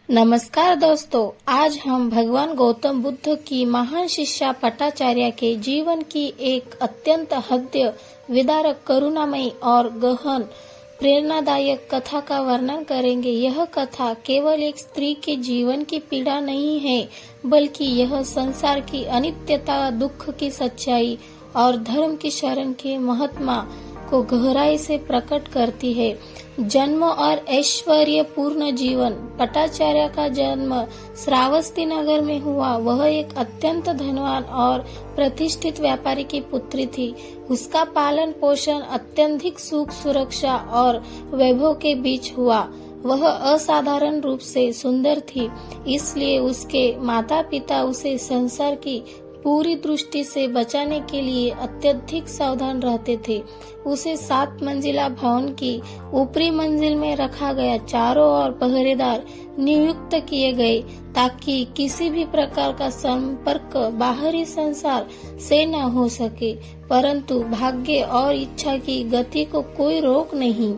नमस्कार दोस्तों, आज हम भगवान गौतम बुद्ध की महान शिष्या पटाचार्य के जीवन की एक अत्यंत हृदय विदारक, करुणामयी और गहन प्रेरणादायक कथा का वर्णन करेंगे। यह कथा केवल एक स्त्री के जीवन की पीड़ा नहीं है, बल्कि यह संसार की अनित्यता, दुख की सच्चाई और धर्म की शरण के महत्व को गहराई से प्रकट करती है। जन्म और ऐश्वर्यपूर्ण जीवन। पटाचार्य का जन्म श्रावस्ती नगर में हुआ। वह एक अत्यंत धनवान और प्रतिष्ठित व्यापारी की पुत्री थी। उसका पालन पोषण अत्यधिक सुख, सुरक्षा और वैभव के बीच हुआ। वह असाधारण रूप से सुंदर थी, इसलिए उसके माता पिता उसे संसार की पूरी दृष्टि से बचाने के लिए अत्यधिक सावधान रहते थे। उसे 7 मंजिला भवन की ऊपरी मंजिल में रखा गया। चारों ओर पहरेदार नियुक्त किए गए ताकि किसी भी प्रकार का संपर्क बाहरी संसार से न हो सके, परंतु भाग्य और इच्छा की गति को कोई रोक नहीं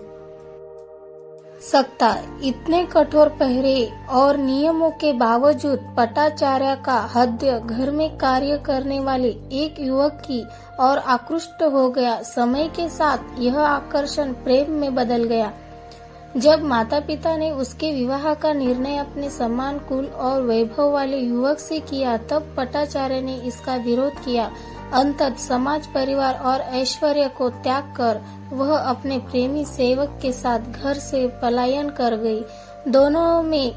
सकता। इतने कठोर पहरे और नियमों के बावजूद पटाचार्य का हृदय घर में कार्य करने वाले एक युवक की ओर आकृष्ट हो गया। समय के साथ यह आकर्षण प्रेम में बदल गया। जब माता पिता ने उसके विवाह का निर्णय अपने समान कुल और वैभव वाले युवक से किया, तब पटाचार्य ने इसका विरोध किया। अंततः समाज, परिवार और ऐश्वर्य को त्याग कर वह अपने प्रेमी सेवक के साथ घर से पलायन कर गई। दोनों में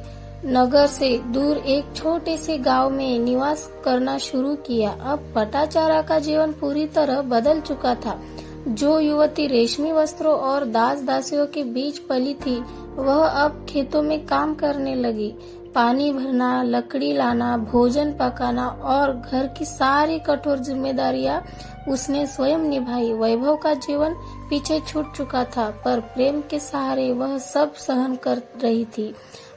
नगर से दूर एक छोटे से गांव में निवास करना शुरू किया। अब पटाचार्य का जीवन पूरी तरह बदल चुका था। जो युवती रेशमी वस्त्रों और दास दासियों के बीच पली थी, वह अब खेतों में काम करने लगी। पानी भरना, लकड़ी लाना, भोजन पकाना और घर की सारी कठोर जिम्मेदारियां उसने स्वयं निभाई। वैभव का जीवन पीछे छूट चुका था, पर प्रेम के सहारे वह सब सहन कर रही थी।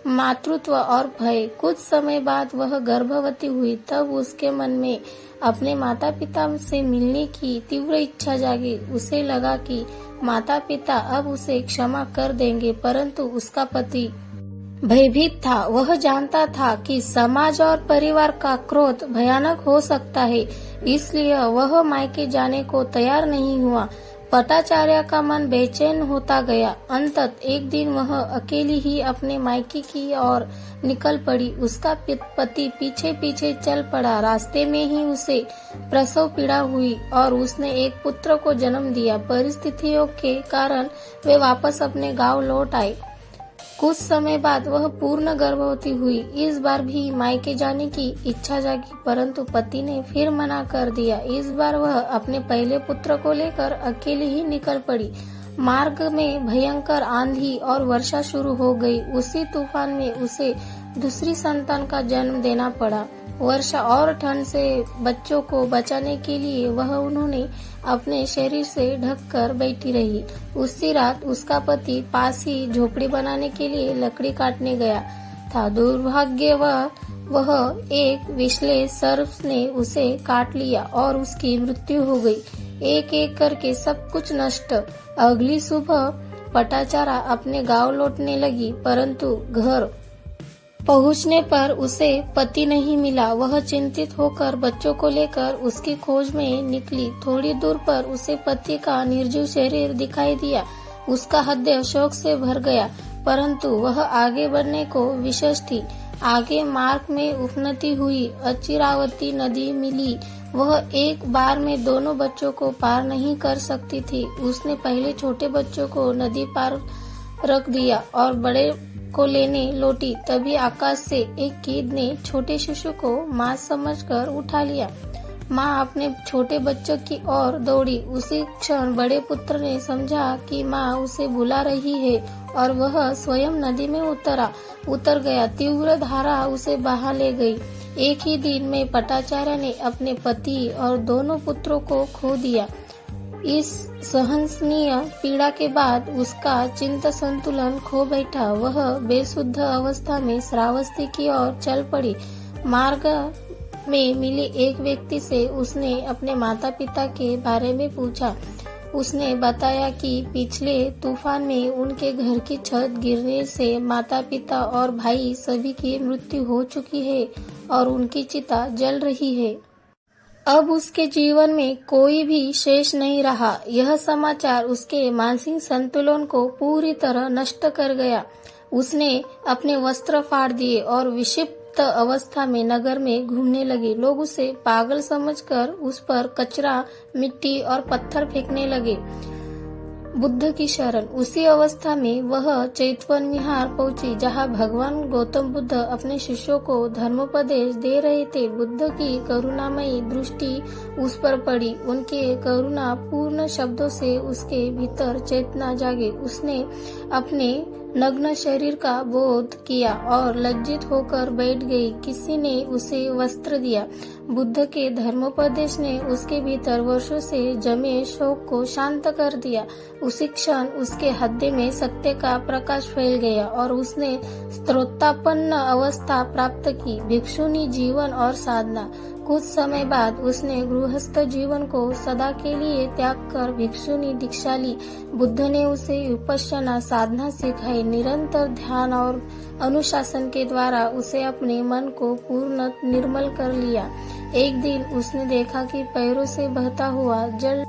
मातृत्व और भय। कुछ समय बाद वह गर्भवती हुई। तब उसके मन में अपने माता पिता से मिलने की तीव्र इच्छा जागी। उसे लगा कि माता पिता अब उसे क्षमा कर देंगे, परंतु उसका पति भयभीत था। वह जानता था कि समाज और परिवार का क्रोध भयानक हो सकता है, इसलिए वह मायके जाने को तैयार नहीं हुआ। पटाचार्य का मन बेचैन होता गया। अंततः एक दिन वह अकेली ही अपने मायके की ओर निकल पड़ी। उसका पति पीछे पीछे चल पड़ा। रास्ते में ही उसे प्रसव पीड़ा हुई और उसने एक पुत्र को जन्म दिया। परिस्थितियों के कारण वे वापस अपने गांव लौट आए। कुछ समय बाद वह पूर्ण गर्भवती हुई। इस बार भी मायके जाने की इच्छा जागी, परंतु पति ने फिर मना कर दिया। इस बार वह अपने पहले पुत्र को लेकर अकेली ही निकल पड़ी। मार्ग में भयंकर आंधी और वर्षा शुरू हो गई। उसी तूफान में उसे दूसरी संतान का जन्म देना पड़ा। वर्षा और ठंड से बच्चों को बचाने के लिए उन्होंने अपने शरीर से ढककर बैठी रही। उसी रात उसका पति पास ही झोपड़ी बनाने के लिए लकड़ी काटने गया था। दुर्भाग्य वह एक विषैले सर्प ने उसे काट लिया और उसकी मृत्यु हो गई। एक एक करके सब कुछ नष्ट। अगली सुबह पटाचार्य अपने गांव लौटने लगी, परंतु घर पहुंचने पर उसे पति नहीं मिला। वह चिंतित होकर बच्चों को लेकर उसकी खोज में निकली। थोड़ी दूर पर उसे पति का निर्जीव शरीर दिखाई दिया। उसका हृदय शोक से भर गया, परंतु वह आगे बढ़ने को विशेष थी। आगे मार्ग में उन्नति हुई। अचिरावती नदी मिली। वह एक बार में दोनों बच्चों को पार नहीं कर सकती थी। उसने पहले छोटे बच्चों को नदी पार रख दिया और बड़े को लेने लौटी। तभी आकाश से एक कीट ने छोटे शिशु को मां समझकर उठा लिया। मां अपने छोटे बच्चों की ओर दौड़ी। उसी क्षण बड़े पुत्र ने समझा कि मां उसे बुला रही है और वह स्वयं नदी में उतर गया। तीव्र धारा उसे बहा ले गई। एक ही दिन में पटाचार्य ने अपने पति और दोनों पुत्रों को खो दिया। इस सहनीय पीड़ा के बाद उसका चित्त संतुलन खो बैठा। वह बेसुध अवस्था में श्रावस्ती की ओर चल पड़ी। मार्ग में मिले एक व्यक्ति से उसने अपने माता पिता के बारे में पूछा। उसने बताया कि पिछले तूफान में उनके घर की छत गिरने से माता पिता और भाई सभी की मृत्यु हो चुकी है और उनकी चिता जल रही है। अब उसके जीवन में कोई भी शेष नहीं रहा। यह समाचार उसके मानसिक संतुलन को पूरी तरह नष्ट कर गया। उसने अपने वस्त्र फाड़ दिए और विक्षिप्त अवस्था में नगर में घूमने लगे। लोग उसे पागल समझकर उस पर कचरा, मिट्टी और पत्थर फेंकने लगे। बुद्ध की शरण। उसी अवस्था में वह चैतवन विहार पहुंची, जहां भगवान गौतम बुद्ध अपने शिष्यों को धर्मोपदेश दे रहे थे। बुद्ध की करुणामयी दृष्टि उस पर पड़ी। उनके करुणा पूर्ण शब्दों से उसके भीतर चेतना जागी। उसने अपने नग्न शरीर का बोध किया और लज्जित होकर बैठ गई। किसी ने उसे वस्त्र दिया। बुद्ध के धर्मोपदेश ने उसके भीतर वर्षों से जमे शोक को शांत कर दिया। उसी क्षण उसके हृदय में सत्य का प्रकाश फैल गया और उसने स्त्रोतापन्न अवस्था प्राप्त की। भिक्षुनी जीवन और साधना। कुछ समय बाद उसने गृहस्थ जीवन को सदा के लिए त्याग कर भिक्षुनी दीक्षा ली। बुद्ध ने उसे विपश्यना साधना सिखाई। निरंतर ध्यान और अनुशासन के द्वारा उसे अपने मन को पूर्ण निर्मल कर लिया। एक दिन उसने देखा कि पैरों से बहता हुआ जल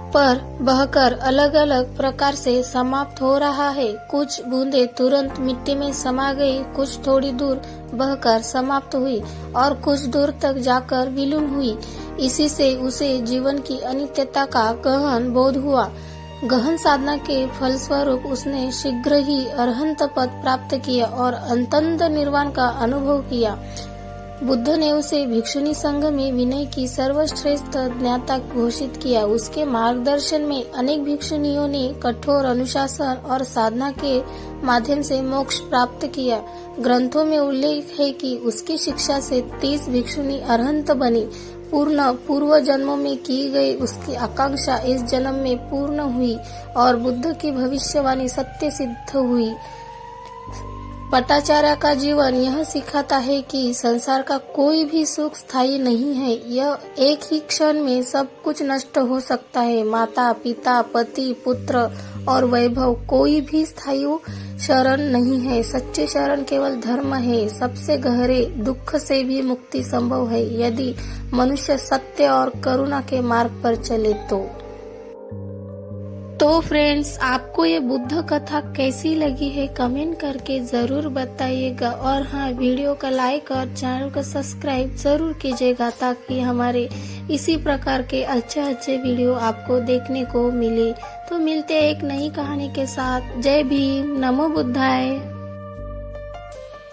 पर बहकर अलग अलग प्रकार से समाप्त हो रहा है। कुछ बूंदे तुरंत मिट्टी में समा गई, कुछ थोड़ी दूर बहकर समाप्त हुई और कुछ दूर तक जाकर विलीन हुई। इसी से उसे जीवन की अनित्यता का गहन बोध हुआ। गहन साधना के फलस्वरूप उसने शीघ्र ही अरहंत पद प्राप्त किया और अनंत निर्वाण का अनुभव किया। बुद्ध ने उसे भिक्षुनी संघ में विनय की सर्वश्रेष्ठ ज्ञाता घोषित किया। उसके मार्गदर्शन में अनेक भिक्षुनियों ने कठोर अनुशासन और साधना के माध्यम से मोक्ष प्राप्त किया। ग्रंथों में उल्लेख है कि उसकी शिक्षा से 30 भिक्षुनी अरहंत बनी। पूर्व जन्मों में की गई उसकी आकांक्षा इस जन्म में पूर्ण हुई और बुद्ध की भविष्यवाणी सत्य सिद्ध हुई। पटाचार्य का जीवन यह सिखाता है कि संसार का कोई भी सुख स्थायी नहीं है। यह एक ही क्षण में सब कुछ नष्ट हो सकता है। माता, पिता, पति, पुत्र और वैभव कोई भी स्थायी शरण नहीं है। सच्ची शरण केवल धर्म है। सबसे गहरे दुख से भी मुक्ति संभव है यदि मनुष्य सत्य और करुणा के मार्ग पर चले तो फ्रेंड्स, आपको ये बुद्ध कथा कैसी लगी है कमेंट करके जरूर बताइएगा। और हाँ, वीडियो का लाइक और चैनल को सब्सक्राइब जरूर कीजिएगा ताकि हमारे इसी प्रकार के अच्छे वीडियो आपको देखने को मिले। तो मिलते हैं एक नई कहानी के साथ। जय भीम, नमो बुद्धाय।